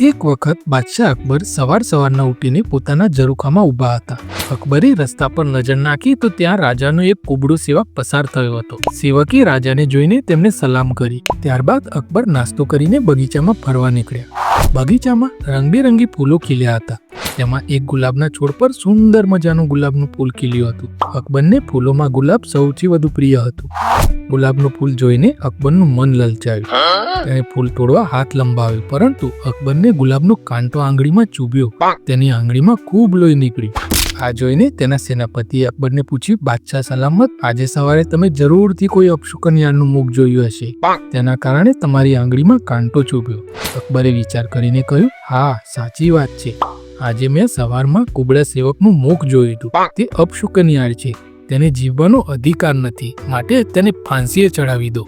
એક વખત બાદશાહ અકબર સવારના ઉઠીને પોતાના ઝરૂખામાં ઊભા હતા. અકબરે રસ્તા પર નજર નાખી તો ત્યાં રાજાનો એક કુબડો સેવક પસાર થયો હતો. સેવકે રાજાને જોઈને તેમને સલામ કરી. ત્યારબાદ અકબર નાસ્તો કરીને બગીચામાં ફરવા નીકળ્યા. બગીચામાં રંગબેરંગી ફૂલો ખીલ્યા હતા. તેમાં એક ગુલાબના છોડ પર સુંદર મજાનું ગુલાબનું ફૂલ ખીલ્યું હતું. અકબરને ફૂલોમાં ગુલાબ સૌથી વધુ પ્રિય હતું. ગુલાબનું ફૂલ જોઈને અકબરનું મન લલચાયું. તેણે ફૂલ તોડવા હાથ લંબાવ્યો, પરંતુ અકબરને ગુલાબનો કાંટો આંગળીમાં ચૂબ્યો. તેની આંગળીમાં ખૂબ લોહી નીકળ્યું. આ જોઈને તેના સેનાપતિએ અકબરને પૂછ્યું, બાદશાહ સલામત, આજે સવારે તમે જરૂરથી કોઈ અપશુકનિયાળનું મુખ જોયું હશે. તેના કારણે તમારી આંગળીમાં કાંટો ચૂબ્યો. અકબરે વિચાર કરીને કહ્યું, હા, સાચી વાત છે. આજે મેં સવારમાં કુબડા સેવકનું મુખ જોયું હતું. તે અપશુકનિયાળ છે. તેને જીવવાનો અધિકાર નથી, માટે તેને ફાંસીએ ચડાવી દો.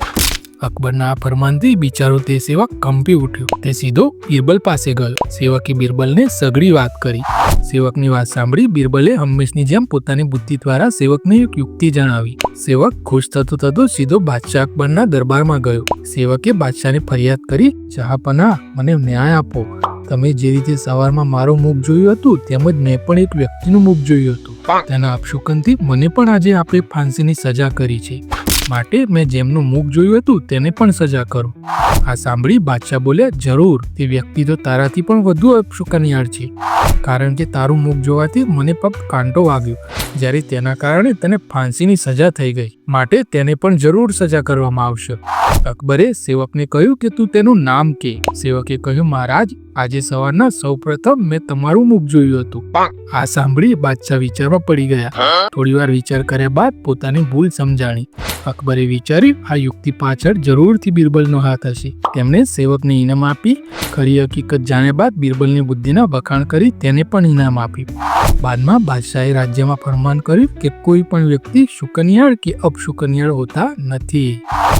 અકબરના આ ફરમાનથી બિચારો તે સેવક કંપી ઉઠ્યો. તે સીધો બિરબલ પાસે ગયો. સેવકે બિરબલને સઘળી વાત કરી. સેવકની વાત સાંભળી બિરબલે હંમેશની જેમ પોતાની બુદ્ધિ દ્વારા સેવકને એક યુક્તિ જણાવી. સેવક ખુશ થતો સીધો બાદશાહ અકબરના દરબારમાં ગયો. સેવકે બાદશાહને ફરિયાદ કરી, જહાંપનાહ, મને ન્યાય આપો. તમે જે રીતે સવારમાં મારું મુખ જોયું હતું, તેમજ મેં પણ એક વ્યક્તિનું મુખ જોયું હતું. તેના અપશુકનથી મને પણ આજે આપણે ફાંસીની સજા કરી છે. માટે મેં જેમનું મુખ જોયું હતું તેને પણ સજા કરો. આ સાંભળી બાદશાહ બોલ્યા, જરૂર, તે વ્યક્તિ તો તારાથી પણ વધુ અપશુકનિયાળ છે, કારણ કે તારું મુખ જોવાથી મને ફક્ત કાંટો વાગ્યો, જ્યારે તેના કારણે તેને ફાંસીની સજા થઈ ગઈ. માટે તેને પણ જરૂર સજા કરવામાં આવશે. અકબરે સેવકને કહ્યું કે તું તેનું નામ કે. સેવકે કહ્યું, મહારાજ, આજે સવારના સૌપ્રથમ મેં તમારું મુખ જોયું હતું. આ સાંભળી બાદશાહ વિચારમાં પડી ગયા. થોડીવાર વિચાર કર્યા બાદ પોતાની ભૂલ સમજાણી. અકબરે વિચાર્યું, આ યુક્તિ પાછળ જરૂરથી બિરબલનો હાથ હશે. તેમણે સેવકને ઇનામ આપી. ખરી હકીકત જાણ્યા બાદ બિરબલની બુદ્ધિના વખાણ કરી તેને પણ ઇનામ આપ્યું. બાદમાં બાદશાહે રાજ્યમાં ફરમાન કર્યું કે કોઈ પણ વ્યક્તિ શુકનિયાળ કે અપશુકનિયાળ હોતા નથી.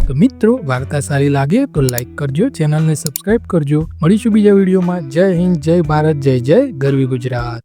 તો મિત્રો, વાર્તા સારી લાગે તો લાઈક કરજો, ચેનલને સબસ્ક્રાઇબ કરજો. મળીશું બીજા વિડીયોમાં. જય હિન્દ, જય ભારત, જય જય ગરવી ગુજરાત.